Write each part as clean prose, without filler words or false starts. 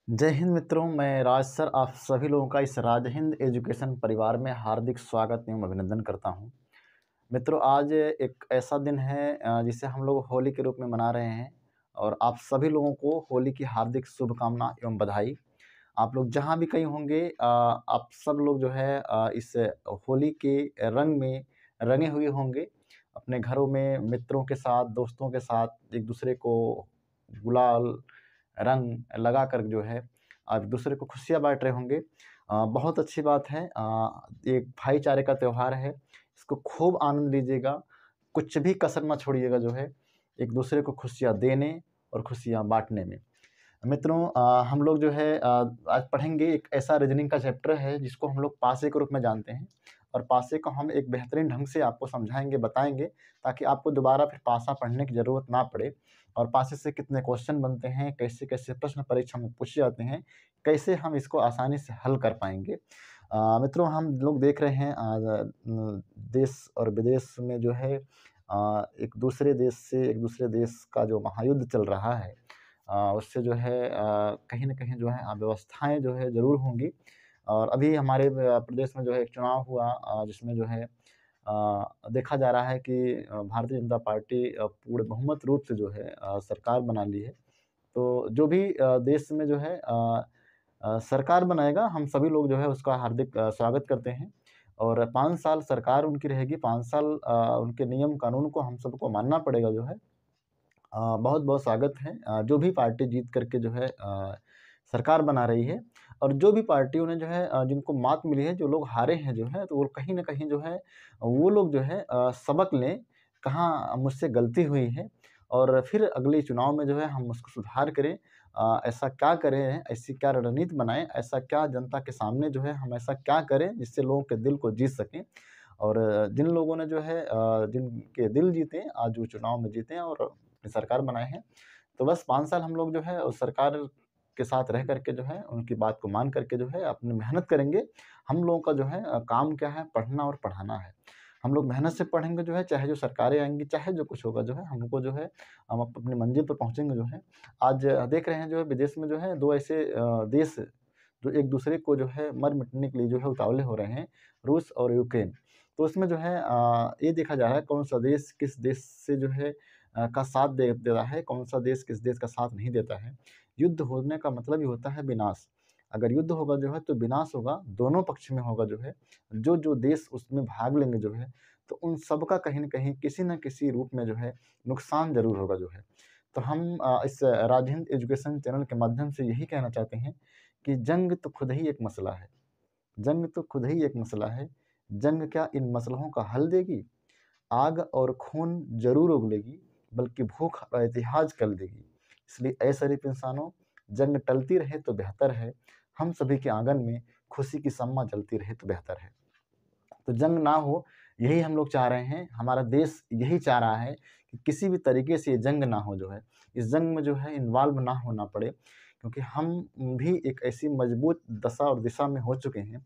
जय हिंद मित्रों, मैं राज सर आप सभी लोगों का इस राज हिंद एजुकेशन परिवार में हार्दिक स्वागत एवं अभिनंदन करता हूं। मित्रों, आज एक ऐसा दिन है जिसे हम लोग होली के रूप में मना रहे हैं और आप सभी लोगों को होली की हार्दिक शुभकामना एवं बधाई। आप लोग जहां भी कहीं होंगे, आप सब लोग जो है इस होली के रंग में रंगे हुए होंगे। अपने घरों में मित्रों के साथ, दोस्तों के साथ एक दूसरे को गुलाल रंग लगाकर जो है एक दूसरे को खुशियाँ बाँट रहे होंगे। बहुत अच्छी बात है। एक भाईचारे का त्योहार है, इसको खूब आनंद लीजिएगा, कुछ भी कसर मत छोड़िएगा जो है, एक दूसरे को खुशियाँ देने और खुशियाँ बाँटने में। मित्रों, हम लोग जो है आज पढ़ेंगे एक ऐसा रीज़निंग का चैप्टर है जिसको हम लोग पासे के रूप में जानते हैं और पासे को हम एक बेहतरीन ढंग से आपको समझाएँगे, बताएँगे ताकि आपको दोबारा फिर पासा पढ़ने की ज़रूरत ना पड़े। और पासे से कितने क्वेश्चन बनते हैं, कैसे-कैसे प्रश्न परीक्षा में पूछे जाते हैं, कैसे हम इसको आसानी से हल कर पाएँगे। मित्रों, हम लोग देख रहे हैं देश और विदेश में जो है एक दूसरे देश से एक दूसरे देश का जो महायुद्ध चल रहा है, उससे जो है कहीं न कहीं जो है अव्यवस्थाएँ जो है ज़रूर होंगी। और अभी हमारे प्रदेश में जो है एक चुनाव हुआ, जिसमें जो है देखा जा रहा है कि भारतीय जनता पार्टी पूर्ण बहुमत रूप से जो है सरकार बना ली है। तो जो भी देश में जो है सरकार बनाएगा, हम सभी लोग जो है उसका हार्दिक स्वागत करते हैं। और 5 साल सरकार उनकी रहेगी, 5 साल उनके नियम कानून को हम सबको मानना पड़ेगा जो है। बहुत-बहुत स्वागत है। जो भी पार्टी जीत कर के जो है सरकार बना रही है और जो भी पार्टियों ने जो है जिनको मात मिली है, जो लोग हारे हैं जो है, तो वो कहीं न कहीं जो है वो लोग जो है सबक लें, कहाँ मुझसे गलती हुई है और फिर अगले चुनाव में जो है हम उसको सुधार करें। ऐसा क्या करें, ऐसी क्या रणनीति बनाएँ, ऐसा क्या जनता के सामने जो है हम ऐसा क्या करें जिससे लोगों के दिल को जीत सकें। और जिन लोगों ने जो है जिनके दिल जीते, आज वो चुनाव में जीते हैं और अपनी सरकार बनाए हैं। तो बस 5 साल हम लोग जो है उस सरकार के साथ रह कर के जो है उनकी बात को मान कर के जो है अपनी मेहनत करेंगे। हम लोगों का जो है काम क्या है, पढ़ना और पढ़ाना है। हम लोग मेहनत से पढ़ेंगे जो है, चाहे जो सरकारें आएँगी, चाहे जो कुछ होगा जो है, हमको जो है हम अपनी मंज़िल पर पहुँचेंगे जो है। आज देख रहे हैं जो है विदेश में जो है 2 ऐसे देश जो एक-दूसरे को जो है मर-मिटने के लिए जो है उतावले हो रहे हैं, रूस और यूक्रेन। तो उसमें जो है ये देखा जा रहा है कौन-सा देश किस देश से जो है का साथ दे रहा है, कौन-सा देश किस देश का साथ नहीं देता है। युद्ध होने का मतलब ही होता है विनाश। अगर युद्ध होगा जो है तो विनाश होगा, दोनों पक्ष में होगा जो है। जो-जो देश उसमें भाग लेंगे जो है, तो उन सबका कहीं न कहीं, किसी न किसी रूप में जो है नुकसान ज़रूर होगा जो है। तो हम इस राजहिंद एजुकेशन चैनल के माध्यम से यही कहना चाहते हैं कि जंग तो खुद ही एक मसला है। जंग तो खुद ही एक मसला है। जंग क्या इन मसलों का हल देगी? आग और खून ज़रूर उगलेगी, बल्कि भूख और एतिहाज कल देगी। इसलिए ऐ शरीफ इंसानों, जंग टलती रहे तो बेहतर है। हम सभी के आँगन में खुशी की शम्मा जलती रहे तो बेहतर है। तो जंग ना हो, यही हम लोग चाह रहे हैं। हमारा देश यही चाह रहा है कि किसी भी तरीके से ये जंग ना हो जो है। इस जंग में जो है इन्वॉल्व ना होना पड़े, क्योंकि हम भी एक ऐसी मजबूत दशा और दिशा में हो चुके हैं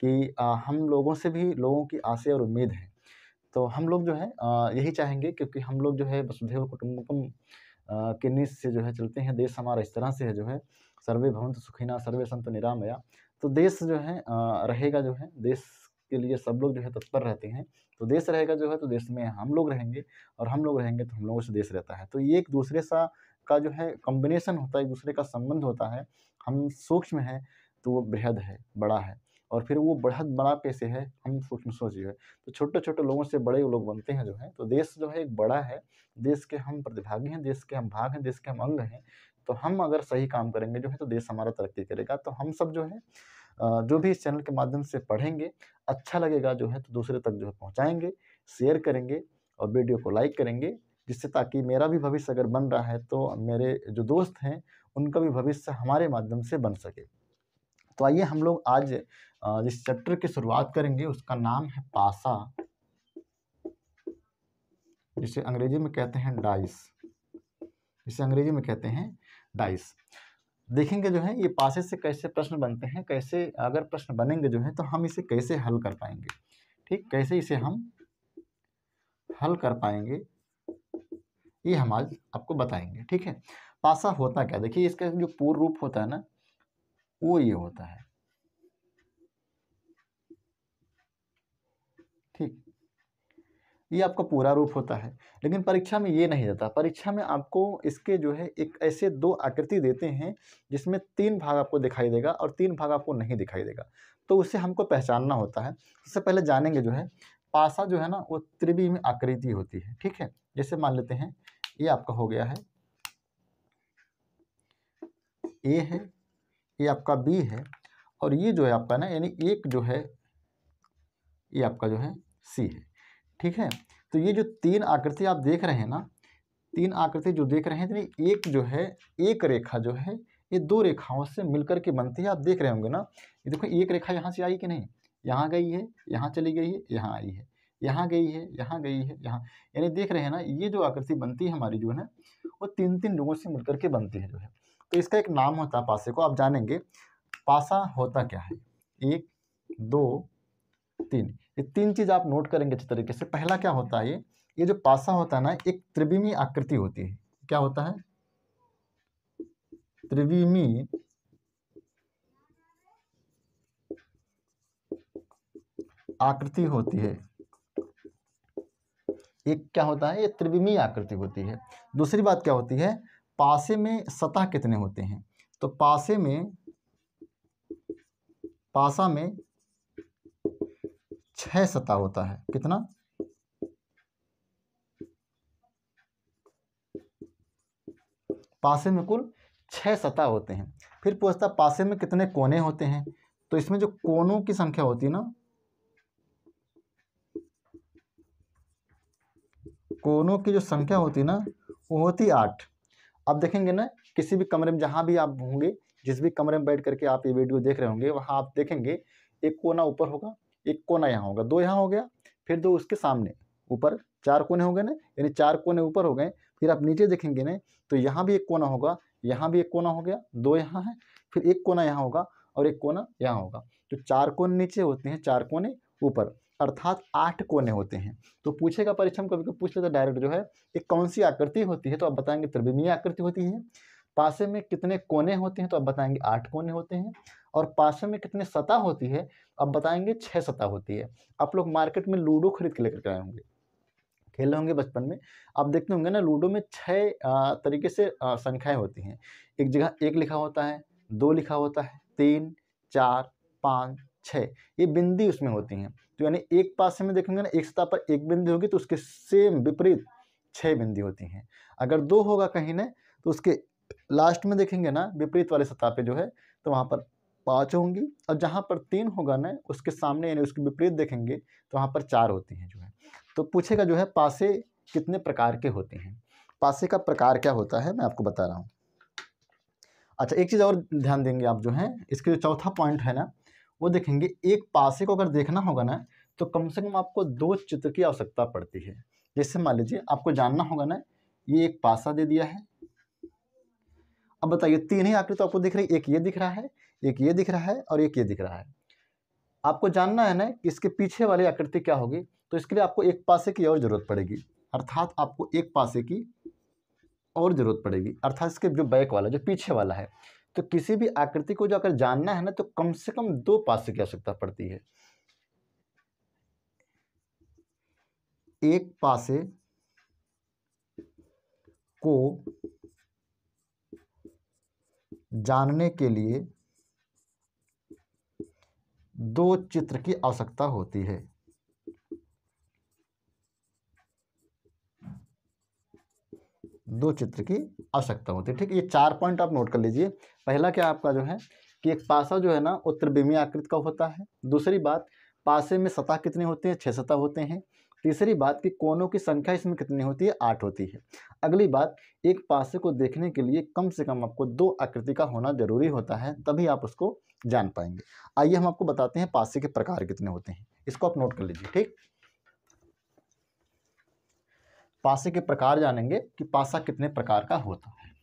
कि हम लोगों से भी लोगों की आशा और उम्मीद है। तो हम लोग जो है यही चाहेंगे, क्योंकि हम लोग जो है वसुधैव कुटुंबकम की नींव से जो है चलते हैं। देश हमारा इस तरह से है जो है, सर्वे भवन्तु सुखिनः सर्वे सन्तु निरामया। तो देश जो है रहेगा जो है, देश के लिए सब लोग जो है तत्पर रहते हैं। तो देश रहेगा जो है तो देश में हम लोग रहेंगे और हम लोग रहेंगे तो हम लोगों से देश रहता है। तो ये एक दूसरे सा का जो है कॉम्बिनेशन होता है, एक दूसरे का संबंध होता है। हम सूक्ष्म हैं तो वो बृहद है, बड़ा है, और फिर वो बढ़त बड़ा कैसे है, हम सूक्ष्म सोचिए। तो छोटे-छोटे लोगों से बड़े लोग बनते हैं जो हैं, तो देश जो है एक बड़ा है, देश के हम प्रतिभागी हैं, देश के हम भाग हैं, देश के हम अंग हैं। तो हम अगर सही काम करेंगे जो है तो देश हमारा तरक्की करेगा। तो हम सब जो है जो भी इस चैनल के माध्यम से पढ़ेंगे, अच्छा लगेगा जो है तो दूसरे तक जो है पहुँचाएँगे, शेयर करेंगे और वीडियो को लाइक करेंगे, जिससे ताकि मेरा भी भविष्य अगर बन रहा है तो मेरे जो दोस्त हैं, उनका भी भविष्य हमारे माध्यम से बन सके। तो आइए हम लोग आज जिस चैप्टर की शुरुआत करेंगे उसका नाम है पासा, जिसे अंग्रेजी में कहते हैं डाइस, जिसे अंग्रेजी में कहते हैं डाइस। देखेंगे जो है ये पासे से कैसे प्रश्न बनते हैं, कैसे अगर प्रश्न बनेंगे जो है तो हम इसे कैसे हल कर पाएँगे, ठीक? कैसे इसे हम हल कर पाएँगे, ये हम आज आपको बताएँगे, ठीक है? पासा होता क्या है? देखिए इसका जो पूर्ण रूप होता है ना, वो ये होता है। ठीक, ये आपका पूरा रूप होता है। लेकिन परीक्षा में ये नहीं देता, परीक्षा में आपको इसके जो है एक ऐसे दो आकृति देते हैं जिसमें 3 भाग आपको दिखाई देगा और 3 भाग आपको नहीं दिखाई देगा, तो उसे हमको पहचानना होता है। सबसे पहले जानेंगे जो है पासा जो है ना वो त्रिविमीय आकृति होती है। ठीक है, जैसे मान लेते हैं ये आपका हो गया है, ए है, ये आपका बी है, और ये जो है आपका ना यानी एक जो है ये आपका जो है सी है। ठीक है, तो ये जो 3 आकृति आप देख रहे हैं ना, 3 आकृति जो देख रहे हैं, तो एक जो है एक रेखा जो है ये 2 रेखाओं से मिलकर के बनती है। आप देख रहे होंगे ना, ये देखो एक रेखा यहाँ से आई कि नहीं, यहाँ गई है, यहाँ चली गई है, यहाँ आई है, यहाँ गई है, यहाँ गई है, यहाँ, यानी देख रहे हैं ना, ये जो आकृति बनती है हमारी जो है ना वो 3-3 लोगों से मिलकर के बनती है जो है। तो इसका एक नाम होता है पासे को, आप जानेंगे पासा होता क्या है। 1 2 3, ये 3 चीज़ आप नोट करेंगे अच्छे तरीके से। पहला क्या होता है, ये जो पासा होता है ना एक त्रिविमीय आकृति होती है। क्या होता है, त्रिविमीय आकृति होती है। एक क्या होता है, ये त्रिविमीय आकृति होती है। दूसरी बात क्या होती है, पासे में सतह कितने होते हैं, तो पासा में 6 सतह होता है। कितना, पासे में कुल 6 सतह होते हैं। फिर पूछता पासे में कितने कोने होते हैं, तो इसमें जो कोनों की संख्या होती है ना, कोनों की जो संख्या होती है ना वो होती 8। अब देखेंगे ना किसी भी कमरे में जहाँ भी आप होंगे, जिस भी कमरे में बैठ करके आप ये वीडियो देख रहे होंगे, वहाँ आप देखेंगे एक कोना ऊपर होगा, एक कोना यहाँ होगा, 2 यहाँ हो गया, फिर 2 उसके सामने, ऊपर 4 कोने हो गए ना, यानी 4 कोने ऊपर हो गए। फिर आप नीचे देखेंगे ना तो यहाँ भी एक कोना होगा, यहाँ भी एक कोना हो गया, 2 यहाँ है, फिर एक कोना यहाँ होगा और एक कोना यहाँ होगा। तो 4 कोने नीचे होते हैं, 4 कोने ऊपर, अर्थात 8 कोने होते हैं। तो पूछेगा परीक्षा में, कभी कभी पूछ लेता डायरेक्ट जो है ये कौन सी आकृति होती है, तो आप बताएंगे त्रिविमीय आकृति होती है। पासे में कितने कोने होते हैं, तो आप बताएंगे 8 कोने होते हैं। और पासे में कितने सतह होती है, अब बताएंगे 6 सतह होती है। आप लोग मार्केट में लूडो खरीद के लेकर के आए होंगे, खेले होंगे बचपन में, आप देखते होंगे ना लूडो में 6 तरीके से संख्याएं होती हैं। एक जगह 1 लिखा होता है, 2 लिखा होता है, 3 4 5 6, ये बिंदी उसमें होती हैं। तो यानी एक पासे में देखेंगे ना, एक सतह पर 1 बिंदी होगी तो उसके सेम विपरीत 6 बिंदी होती हैं। अगर 2 होगा कहीं ना तो उसके लास्ट में देखेंगे ना विपरीत वाले सतह पे जो है तो वहाँ पर 5 होंगी, और जहाँ पर 3 होगा ना उसके सामने यानी उसके विपरीत देखेंगे तो वहाँ पर 4 होती हैं जो है। तो पूछेगा जो है पासे कितने प्रकार के होते हैं, पासे का प्रकार क्या होता है मैं आपको बता रहा हूँ। अच्छा, एक चीज़ और ध्यान देंगे आप जो है, इसके जो चौथा पॉइंट है ना वो देखेंगे, एक पासे को अगर देखना होगा ना तो कम से कम आपको 2 चित्र की आवश्यकता पड़ती है। जैसे मान लीजिए आपको जानना होगा ना, ये एक पासा दे दिया है, अब बताइए 3 ही आकृति आपको दिख रही है, एक ये दिख रहा है, एक ये दिख रहा है और एक ये दिख रहा है। आपको जानना है ना कि इसके पीछे वाली आकृति क्या होगी, तो इसके लिए आपको एक पासे की और जरूरत पड़ेगी, अर्थात आपको एक पासे की और जरूरत पड़ेगी, अर्थात इसके जो बैक वाला जो पीछे वाला है। तो किसी भी आकृति को जो अगर जानना है ना तो कम से कम 2 पासे की आवश्यकता पड़ती है। एक पासे को जानने के लिए 2 चित्र की आवश्यकता होती है। दो चित्र की आवश्यकता होती है। ठीक, ये 4 पॉइंट आप नोट कर लीजिए। पहला क्या आपका जो है कि एक पासा जो है ना वो त्रिविमीय आकृति का होता है। दूसरी बात, पासे में सतह कितने होते हैं, 6 सतह होते हैं। तीसरी बात कि कोनों की संख्या इसमें कितनी होती है, 8 होती है। अगली बात, एक पासे को देखने के लिए कम से कम आपको 2 आकृति का होना जरूरी होता है, तभी आप उसको जान पाएंगे। आइए हम आपको बताते हैं पासे के प्रकार कितने होते हैं, इसको आप नोट कर लीजिए। ठीक, पासे के प्रकार जानेंगे कि पासा कितने प्रकार का होता है।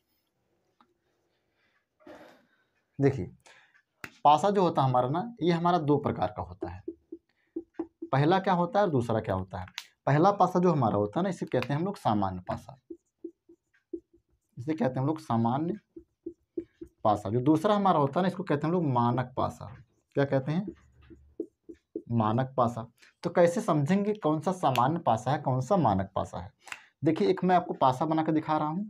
देखिए, पासा जो होता है हमारा ना, ये हमारा 2 प्रकार का होता है। पहला क्या होता है और दूसरा क्या होता है। पहला पासा जो हमारा होता है ना, इसे कहते हैं हम लोग सामान्य पासा, इसे कहते हैं हम लोग सामान्य पासा। जो दूसरा हमारा होता है ना, इसको कहते हैं हम लोग मानक पासा। क्या कहते हैं? मानक पासा। तो कैसे समझेंगे कौन सा सामान्य पासा है, कौन सा मानक पासा है? देखिए, एक मैं आपको पासा बना के दिखा रहा हूं।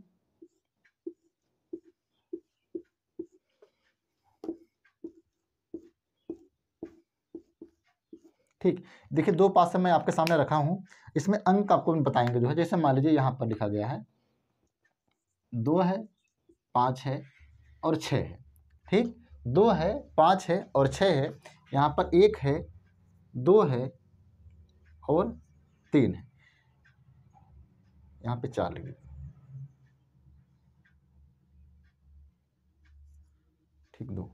ठीक, देखिए 2 पासे मैं आपके सामने रखा हूं। इसमें अंक आपको बताएंगे जो है, जैसे मान लीजिए यहां पर लिखा गया है 2 है, 5 है और 6 है। ठीक, 2 है, 5 है और 6 है। यहाँ पर 1 है, 2 है और 3 है। यहाँ पे 4 लिख दीजिए। ठीक, 2।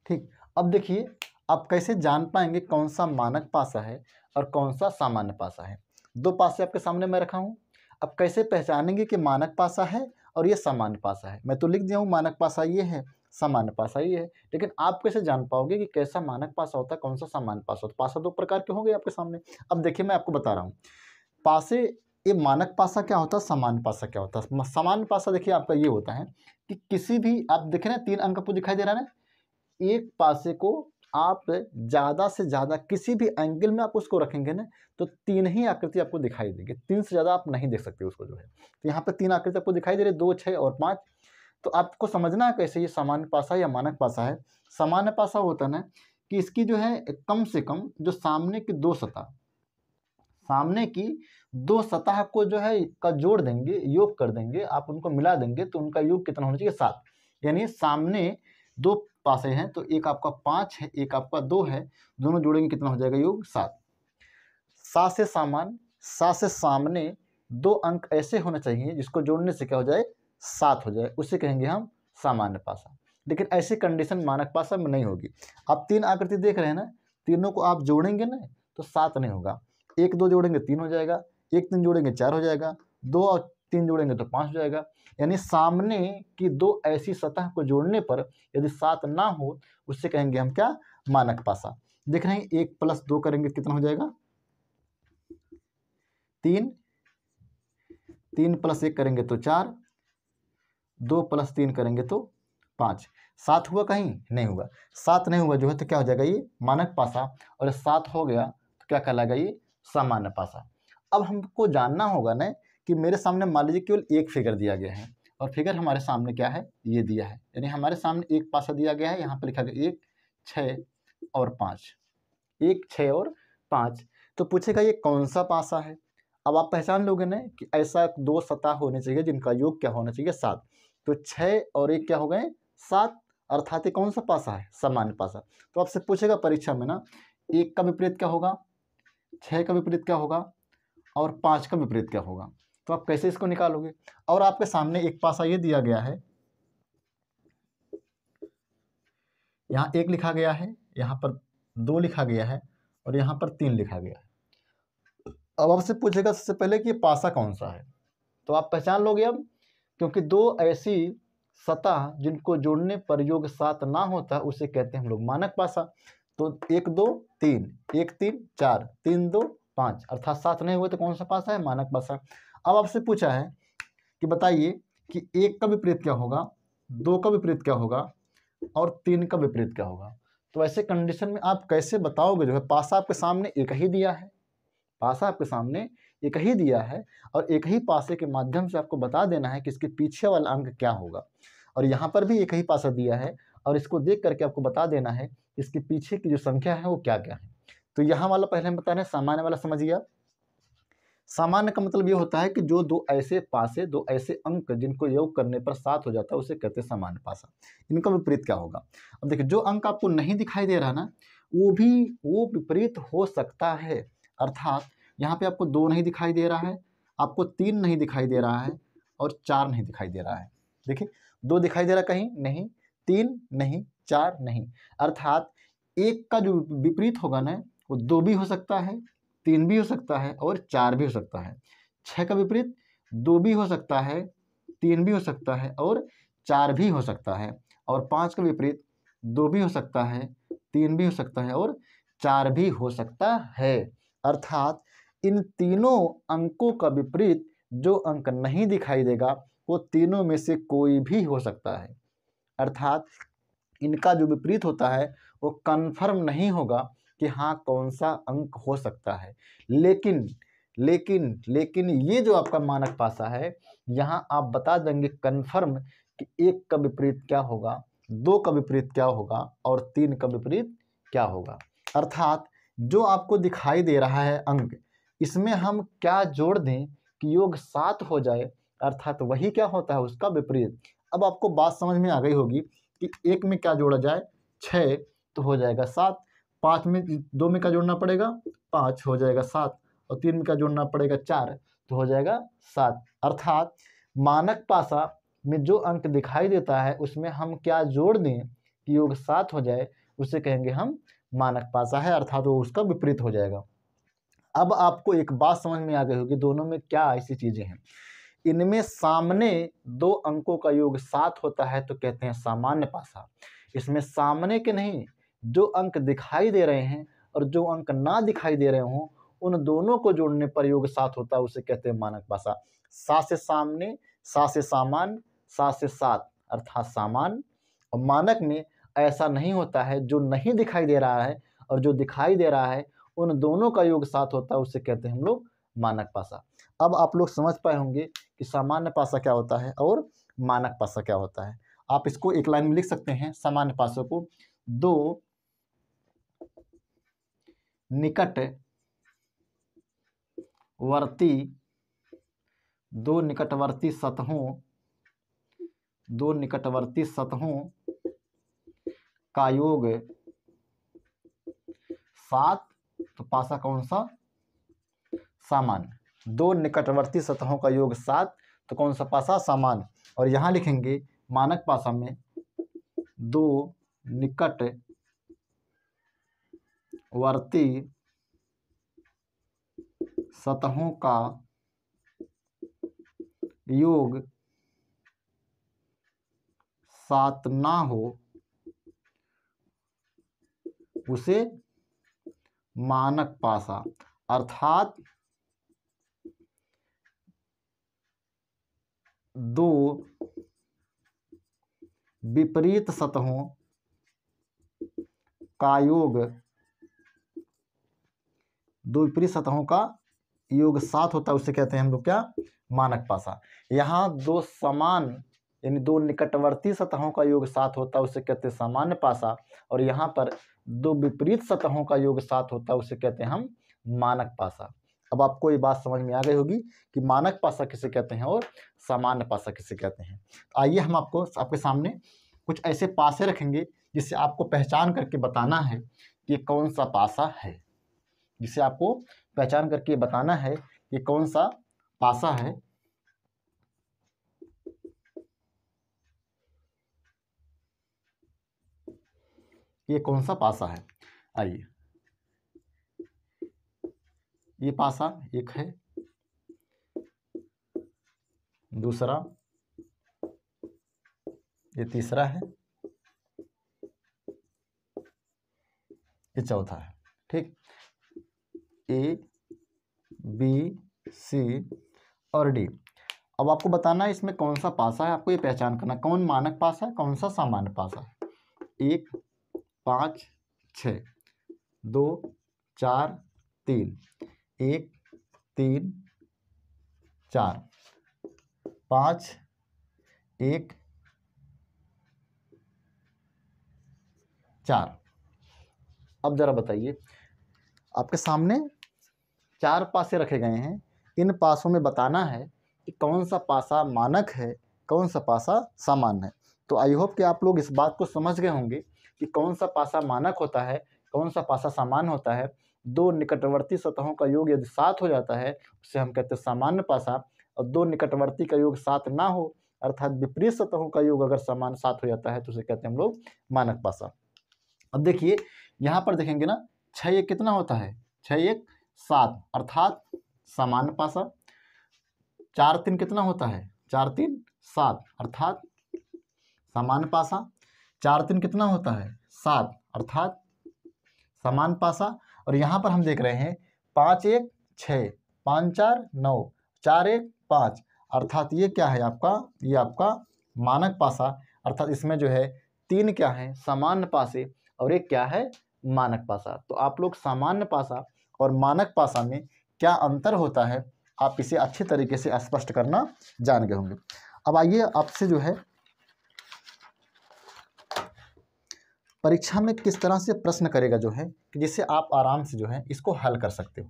ठीक, अब देखिए आप कैसे जान पाएंगे कौन सा मानक पासा है और कौन सा सामान्य पासा है। 2 पासे आपके सामने मैं रखा हूँ। अब कैसे पहचानेंगे कि मानक पासा है और ये सामान्य पासा है? मैं तो लिख दिया हूँ मानक पासा ये है, सामान्य पासा ये है, लेकिन आप कैसे जान पाओगे कि कैसा मानक पासा होता है, कौन सा सामान्य पासा होता है? पासा 2 प्रकार के होंगे आपके सामने। अब देखिए मैं आपको बता रहा हूँ पासे, ये मानक पासा क्या होता है, सामान्य पासा क्या होता है। सामान्य पासा देखिए आपका ये होता है कि किसी भी, आप देख रहे हैं 3 अंक आपको दिखाई दे रहा है ना, एक पासे को आप ज़्यादा से ज़्यादा किसी भी एंगल में आप उसको रखेंगे ना, तो 3 ही आकृति आपको दिखाई देंगे। 3 से ज़्यादा आप नहीं देख सकते उसको जो है। तो यहाँ पे 3 आकृति आपको दिखाई दे रही है, 2, 6 और 5। तो आपको समझना है कैसे ये सामान्य पासा या मानक पासा है। सामान्य पासा होता है ना कि इसकी जो है कम से कम जो सामने की 2 सतह, सामने की 2 सतह को जो है का जोड़ देंगे, योग कर देंगे, आप उनको मिला देंगे तो उनका योग कितना होना चाहिए? 7। यानी सामने 2 पासे हैं, तो एक आपका 5 है, एक आपका 2 है, दोनों जोड़ेंगे कितना हो जाएगा? योग 7। 7 से सामान्य, 7 से सामने 2 अंक ऐसे होने चाहिए जिसको जोड़ने से क्या हो जाए? 7 हो जाए, उसे कहेंगे हम सामान्य पासा। लेकिन ऐसी कंडीशन मानक पासा में नहीं होगी। आप 3 आकृति देख रहे हैं ना, तीनों को आप जोड़ेंगे ना तो 7 नहीं होगा। 1 2 जोड़ेंगे 3 हो जाएगा, 1 3 जोड़ेंगे 4 हो जाएगा, 2 और 3 जोड़ेंगे तो 5 हो जाएगा। यानी सामने की 2 ऐसी सतह को जोड़ने पर यदि 7 ना हो, उससे कहेंगे हम क्या? मानक पासा। देख रहे हैं 1 + 2 करेंगे कितना हो जाएगा? 3। 3 + 1 करेंगे तो 4, 2 + 3 करेंगे तो 5। 7 हुआ? कहीं नहीं हुआ। 7 नहीं हुआ जो है तो क्या हो जाएगा? ये मानक पासा। और 7 हो गया तो क्या कहलाएगा? ये सामान्य पासा। अब हमको जानना होगा ना कि मेरे सामने मान लीजिए केवल एक फिगर दिया गया है और फिगर हमारे सामने क्या है? ये दिया है। यानी हमारे सामने एक पासा दिया गया है, यहाँ पर लिखा गया 1 6 और 5, 1 6 और 5। तो पूछेगा ये कौन सा पासा है? अब आप पहचान लोगे ना कि ऐसा 2 सतह होने चाहिए जिनका योग क्या होना चाहिए? 7। तो 6 और 1 क्या हो गए? 7। अर्थात ये कौन सा पासा है? सामान्य पासा। तो आपसे पूछेगा परीक्षा में ना, 1 का विपरीत क्या होगा, 6 का विपरीत क्या होगा और 5 का विपरीत क्या होगा? तो आप कैसे इसको निकालोगे? और आपके सामने एक पासा ये दिया गया है, यहाँ 1 लिखा गया है, यहाँ पर 2 लिखा गया है और यहाँ पर 3 लिखा गया है। अब आपसे पूछेगा सबसे पहले कि ये पासा कौन सा है, तो आप पहचान लोगे अब, क्योंकि 2 ऐसी सतह जिनको जोड़ने पर योग 7 ना होता उसे कहते हैं हम लोग मानक पासा। तो 1 2 3, 1 3 4, 3 2 5, अर्थात 7 नहीं हुए तो कौन सा पासा है? मानक पासा। अब आपसे पूछा है कि बताइए कि 1 का विपरीत क्या होगा, 2 का विपरीत क्या होगा और 3 का विपरीत क्या होगा? तो ऐसे कंडीशन में आप कैसे बताओगे? जो है पासा आपके सामने एक ही दिया है, पासा आपके सामने एक ही दिया है और एक ही पासे के माध्यम से आपको बता देना है कि इसके पीछे वाला अंक क्या होगा। और यहाँ पर भी एक ही पासा दिया है और इसको देख करके आपको बता देना है इसके पीछे की जो संख्या है वो क्या क्या है। तो यहाँ वाला पहले हम बता रहे हैं, सामान्य वाला समझिए आप। सामान्य का मतलब ये होता है कि जो 2 ऐसे पासे, 2 ऐसे अंक जिनको योग करने पर 7 हो जाता है उसे कहते हैं सामान्य पासा। इनका विपरीत क्या होगा? अब देखिए जो अंक आपको नहीं दिखाई दे रहा ना, वो विपरीत हो सकता है। अर्थात यहाँ पे आपको 2 नहीं दिखाई दे रहा है, आपको 3 नहीं दिखाई दे रहा है और 4 नहीं दिखाई दे रहा है। देखिए 2 दिखाई दे रहा कहीं नहीं, 3 नहीं, 4 नहीं। अर्थात 1 का जो विपरीत होगा ना, वो 2 भी हो सकता है, 3 भी हो सकता है और 4 भी हो सकता है। 6 का विपरीत 2 भी हो सकता है, 3 भी हो सकता है और 4 भी हो सकता है। और 5 का विपरीत 2 भी हो सकता है, 3 भी हो सकता है और 4 भी हो सकता है। अर्थात इन तीनों अंकों का विपरीत जो अंक नहीं दिखाई देगा वो तीनों में से कोई भी हो सकता है। अर्थात इनका जो विपरीत होता है वो कन्फर्म नहीं होगा कि हाँ कौन सा अंक हो सकता है। लेकिन लेकिन लेकिन ये जो आपका मानक पासा है, यहाँ आप बता देंगे कन्फर्म कि 1 का विपरीत क्या होगा, 2 का विपरीत क्या होगा और 3 का विपरीत क्या होगा। अर्थात जो आपको दिखाई दे रहा है अंक, इसमें हम क्या जोड़ दें कि योग 7 हो जाए, अर्थात वही क्या होता है उसका विपरीत। अब आपको बात समझ में आ गई होगी कि 1 में क्या जोड़ा जाए, 6 तो हो जाएगा 7, 5 में 2 में क्या जोड़ना पड़ेगा, 5 हो जाएगा 7, और 3 में क्या जोड़ना पड़ेगा, 4 तो हो जाएगा 7। अर्थात मानक पासा में जो अंक दिखाई देता है उसमें हम क्या जोड़ दें कि योग 7 हो जाए, उसे कहेंगे हम मानक पासा है, अर्थात वो उसका विपरीत हो जाएगा। अब आपको एक बात समझ में आ गई होगी दोनों में क्या ऐसी चीजें हैं। इनमें सामने 2 अंकों का योग 7 होता है तो कहते हैं सामान्य पासा। इसमें सामने के नहीं, जो अंक दिखाई दे रहे हैं और जो अंक ना दिखाई दे रहे हों, उन दोनों को जोड़ने पर योग 7 होता है, उसे कहते हैं मानक पासा। 7 से सामने, 7 से सामान, 7 से 7 अर्थात सामान। और मानक में ऐसा नहीं होता है, जो नहीं दिखाई दे रहा है और जो दिखाई दे रहा है उन दोनों का योग 7 होता है, उसे कहते हैं हम लोग मानक पासा। अब आप लोग समझ पाए होंगे कि सामान्य पासा क्या होता है और मानक पासा क्या होता है। आप इसको एक लाइन में लिख सकते हैं सामान्य पासों को, 2 निकटवर्ती सतहों का योग 7 तो पासा कौन सा, सामान्य। 2 निकटवर्ती सतहों का योग 7 तो कौन सा पासा, सामान्य। और यहाँ लिखेंगे मानक पासा में 2 निकटवर्ती सतहों का योग 7 ना हो उसे मानक पासा। अर्थात 2 विपरीत सतहों का योग, 2 विपरीत सतहों का योग 7 होता है, उसे कहते हैं हम लोग क्या, मानक पासा। यहाँ 2 समान यानी 2 निकटवर्ती सतहों का योग 7 होता है, उसे कहते हैं सामान्य पासा। और यहाँ पर 2 विपरीत सतहों का योग 7 होता है, उसे कहते हैं हम मानक पासा। अब आपको ये बात समझ में आ गई होगी कि मानक पासा किसे कहते हैं और सामान्य पासा किसे कहते हैं। आइए हम आपके सामने कुछ ऐसे पासे रखेंगे जिससे आपको पहचान करके बताना है कि कौन सा पासा है, जिसे आपको पहचान करके बताना है कि कौन सा पासा है। ये कौन सा पासा है, आइए। ये पासा एक है, दूसरा, ये तीसरा है, ये चौथा है। ठीक, ए बी सी और डी। अब आपको बताना है इसमें कौन सा पासा है, आपको ये पहचान करना कौन मानक पासा है कौन सा सामान्य पासा है। 1 5 6 2 4 3 1 3 4 5 1 4। अब जरा बताइए, आपके सामने 4 पासे रखे गए हैं, इन पासों में बताना है कि कौन सा पासा मानक है कौन सा पासा सामान्य है। तो आई होप कि आप लोग इस बात को समझ गए होंगे कि कौन सा पासा मानक होता है कौन सा पासा सामान्य होता है। 2 निकटवर्ती सतहों का योग यदि 7 हो जाता है उसे हम कहते हैं सामान्य पासा, और 2 निकटवर्ती का योग 7 ना हो अर्थात विपरीत सतहों का योग अगर समान 7 हो जाता है तो उसे कहते हैं हम लोग मानक पासा। अब देखिए यहाँ पर देखेंगे ना, 6 1 कितना होता है, 6 1 7 अर्थात सामान्य पासा। 4 3 कितना होता है, 4 3 7 अर्थात सामान्य पासा। 4 3 कितना होता है, 7 अर्थात सामान्य पासा। और यहाँ पर हम देख रहे हैं 5 1 6 5 4 9 4 1 5 अर्थात ये क्या है आपका, ये आपका मानक पासा, अर्थात इसमें जो है 3 क्या है सामान्य पासे और एक क्या है मानक पासा। तो आप लोग सामान्य पासा और मानक पासा में क्या अंतर होता है आप इसे अच्छे तरीके से स्पष्ट करना जान गए होंगे। अब आइए आपसे जो है परीक्षा में किस तरह से प्रश्न करेगा जो है कि जिससे आप आराम से जो है इसको हल कर सकते हो।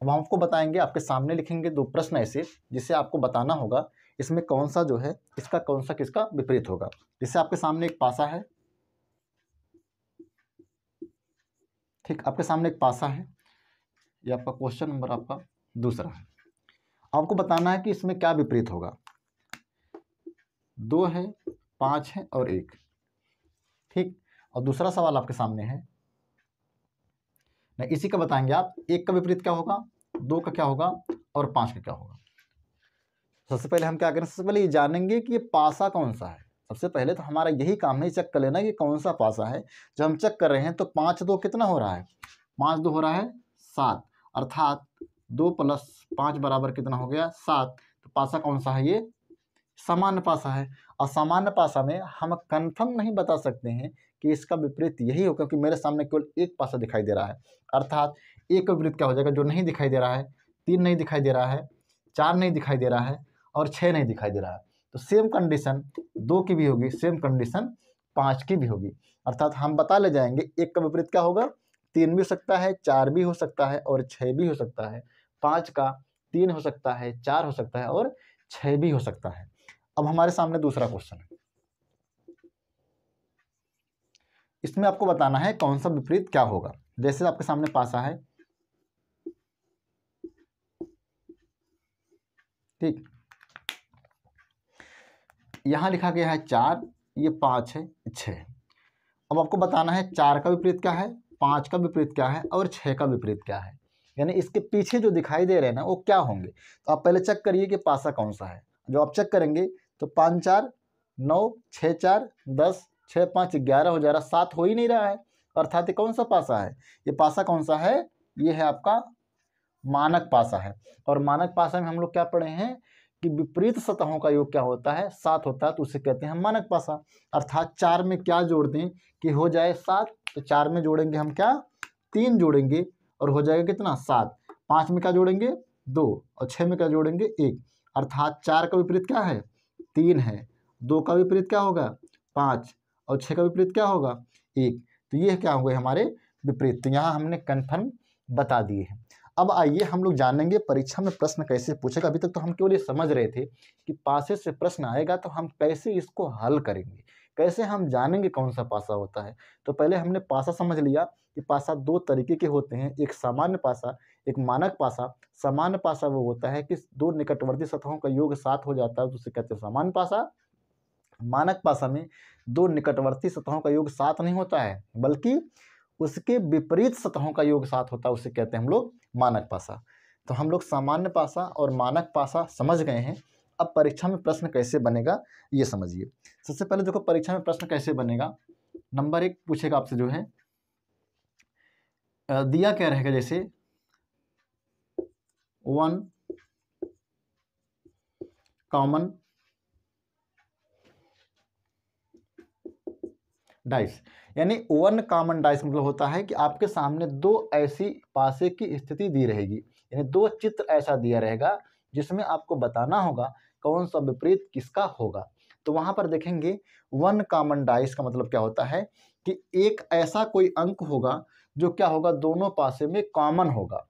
अब हम आपको बताएंगे, आपके सामने लिखेंगे 2 प्रश्न ऐसे जिसे आपको बताना होगा इसमें कौन सा जो है इसका कौन सा किसका विपरीत होगा। जैसे आपके सामने एक पासा है, ठीक, आपके सामने एक पासा है, ये आपका क्वेश्चन नंबर आपका दूसरा है। आपको बताना है कि इसमें क्या विपरीत होगा। 2 है, 5 है और 1, ठीक। और दूसरा सवाल आपके सामने है, नहीं इसी का बताएंगे आप, 1 का विपरीत क्या होगा, 2 का क्या होगा और 5 का क्या होगा। सबसे पहले हम क्या करें, सबसे पहले ये जानेंगे कि ये पासा कौन सा है। सबसे पहले तो हमारा यही काम है चेक कर लेना कि कौन सा पासा है। जब हम चेक कर रहे हैं तो 5 2 कितना हो रहा है, 5 2 हो रहा है 7, अर्थात 2 + 5 बराबर कितना हो गया 7। तो पासा कौन सा है, ये सामान्य पासा है। और सामान्य पासा में हम कंफर्म नहीं बता सकते हैं कि इसका विपरीत यही हो, क्योंकि मेरे सामने केवल एक पासा दिखाई दे रहा है। अर्थात एक का विपरीत क्या हो जाएगा, जो नहीं दिखाई दे रहा है, 3 नहीं दिखाई दे रहा है, 4 नहीं दिखाई दे रहा है और 6 नहीं दिखाई दे रहा है। तो सेम कंडीशन 2 की भी होगी, सेम कंडीशन 5 की भी होगी। अर्थात हम बता ले जाएंगे एक का विपरीत क्या होगा, 3 भी हो सकता है, 4 भी हो सकता है और 6 भी हो सकता है। 5 का 3 हो सकता है, 4 हो सकता है और 6 भी हो सकता है। अब हमारे सामने दूसरा क्वेश्चन है, इसमें आपको बताना है कौन सा विपरीत क्या होगा। जैसे आपके सामने पासा है, ठीक, यहां लिखा गया है 4, ये 5 है, 6। अब आपको बताना है 4 का विपरीत क्या है, 5 का विपरीत क्या है और 6 का विपरीत क्या है, यानी इसके पीछे जो दिखाई दे रहे हैं ना वो क्या होंगे। तो आप पहले चेक करिए कि पासा कौन सा है। जो आप चेक करेंगे तो 5 4 9, 6 4 10, 6 5 11 हो जा रहा, 7 हो ही नहीं रहा है। अर्थात ये कौन सा पासा है, ये पासा कौन सा है, ये है आपका मानक पासा है। और मानक पासा में हम लोग क्या पढ़े हैं कि विपरीत सतहों का योग क्या होता है, 7 होता है, तो उसे कहते हैं मानक पासा। अर्थात 4 में क्या जोड़ दें कि हो जाए 7, तो 4 में जोड़ेंगे हम क्या 3 जोड़ेंगे और हो जाएगा कितना 7। 5 में क्या जोड़ेंगे 2 और 6 में क्या जोड़ेंगे 1। अर्थात 4 का विपरीत क्या है 3 है, 2 का विपरीत क्या होगा 5 और 6 का विपरीत क्या होगा 1। तो ये क्या हो गए हमारे विपरीत। तो यहाँ हमने कन्फर्म बता दिए हैं। अब आइए हम लोग जानेंगे परीक्षा में प्रश्न कैसे पूछेगा। अभी तक तो हम केवल ये समझ रहे थे कि पासे से प्रश्न आएगा तो हम कैसे इसको हल करेंगे, कैसे हम जानेंगे कौन सा पासा होता है। तो पहले हमने पासा समझ लिया कि पासा 2 तरीके के होते हैं, एक सामान्य पासा, एक मानक पासा। सामान्य पासा वो होता है कि 2 निकटवर्ती सतहों का योग 7 हो जाता है तो उसे कहते हैं सामान्य पासा। मानक पासा में 2 निकटवर्ती सतहों का योग 7 नहीं होता है, बल्कि उसके विपरीत सतहों का योग 7 होता है, उसे कहते हैं हम लोग मानक पासा। तो हम लोग सामान्य पासा और मानक पासा समझ गए हैं। अब परीक्षा में प्रश्न कैसे बनेगा ये समझिए। सबसे पहले देखो परीक्षा में प्रश्न कैसे बनेगा। नंबर 1 पूछेगा आपसे जो है दिया क्या रहेगा, जैसे 1 कॉमन डाइस, यानी 1 कॉमन डाइस मतलब होता है कि आपके सामने 2 ऐसी पासे की स्थिति दी रहेगी, यानी 2 चित्र ऐसा दिया रहेगा जिसमें आपको बताना होगा कौन सा विपरीत किसका होगा। तो वहां पर देखेंगे 1 कॉमन डाइस का मतलब क्या होता है कि एक ऐसा कोई अंक होगा जो क्या होगा दोनों पासे में कॉमन होगा।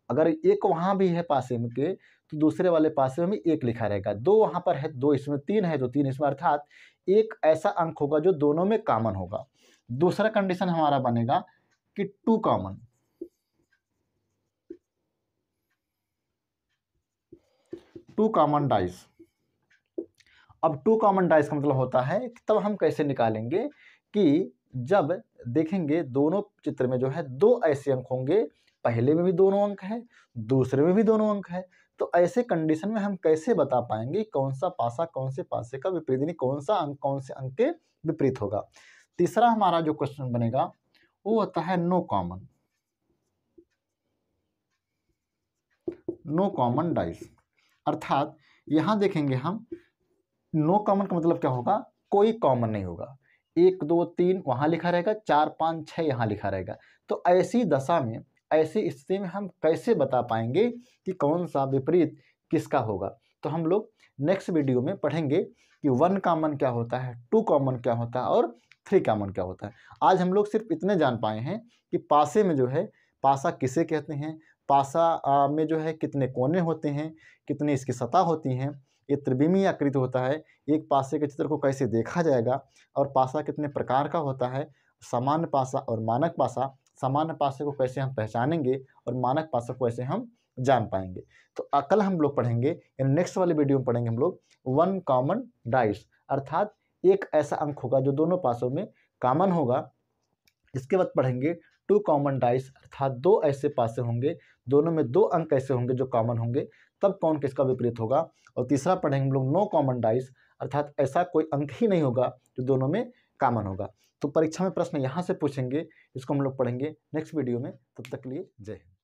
अगर एक वहां भी है पासे में के तो दूसरे वाले पासे में भी 1 लिखा रहेगा। 2 वहां पर है, 2 इसमें, 3 है तो 3 इसमें, अर्थात एक ऐसा अंक होगा जो दोनों में कॉमन होगा। दूसरा कंडीशन हमारा बनेगा कि 2 कॉमन, 2 कॉमन डाइस। अब 2 कॉमन डाइस का मतलब होता है कि तब हम कैसे निकालेंगे कि जब देखेंगे दोनों चित्र में जो है 2 ऐसे अंक होंगे, पहले में भी दोनों अंक है, दूसरे में भी दोनों अंक है। तो ऐसे कंडीशन में हम कैसे बता पाएंगे कौन सा पासा कौन से पासे का विपरीत, यानी कौन सा अंक कौन से अंक के विपरीत होगा। तीसरा हमारा जो क्वेश्चन बनेगा वो होता है no common, no common dice. अर्थात यहाँ देखेंगे हम, नो कॉमन का मतलब क्या होगा, कोई कॉमन नहीं होगा। 1 2 3 वहाँ लिखा रहेगा, 4 5 6 यहाँ लिखा रहेगा। तो ऐसी दशा में, ऐसी स्थिति में हम कैसे बता पाएंगे कि कौन सा विपरीत किसका होगा। तो हम लोग नेक्स्ट वीडियो में पढ़ेंगे कि 1 कॉमन क्या होता है, 2 कॉमन क्या होता है और 3 कॉमन क्या होता है। आज हम लोग सिर्फ इतने जान पाए हैं कि पासे में जो है, पासा किसे कहते हैं, पासा में जो है कितने कोने होते हैं, कितनी इसकी सतह होती हैं, ये त्रिविमीय आकृति होता है, एक पासे के चित्र को कैसे देखा जाएगा और पासा कितने प्रकार का होता है, सामान्य पासा और मानक पासा, सामान्य पासे को कैसे हम पहचानेंगे और मानक पासा को कैसे हम जान पाएंगे। तो कल हम लोग पढ़ेंगे, नेक्स्ट वाले वीडियो में पढ़ेंगे हम लोग 1 कॉमन डाइस, अर्थात एक ऐसा अंक होगा जो दोनों पासों में कॉमन होगा। इसके बाद पढ़ेंगे 2 कॉमन डाइस, अर्थात 2 ऐसे पासे होंगे, दोनों में 2 अंक ऐसे होंगे जो कॉमन होंगे, तब कौन किसका विपरीत होगा। और तीसरा पढ़ेंगे हम लोग नो कॉमन डाइस, अर्थात ऐसा कोई अंक ही नहीं होगा जो दोनों में कॉमन होगा। तो परीक्षा में प्रश्न यहाँ से पूछेंगे, इसको हम लोग पढ़ेंगे नेक्स्ट वीडियो में। तब तक के लिए जय हिंद।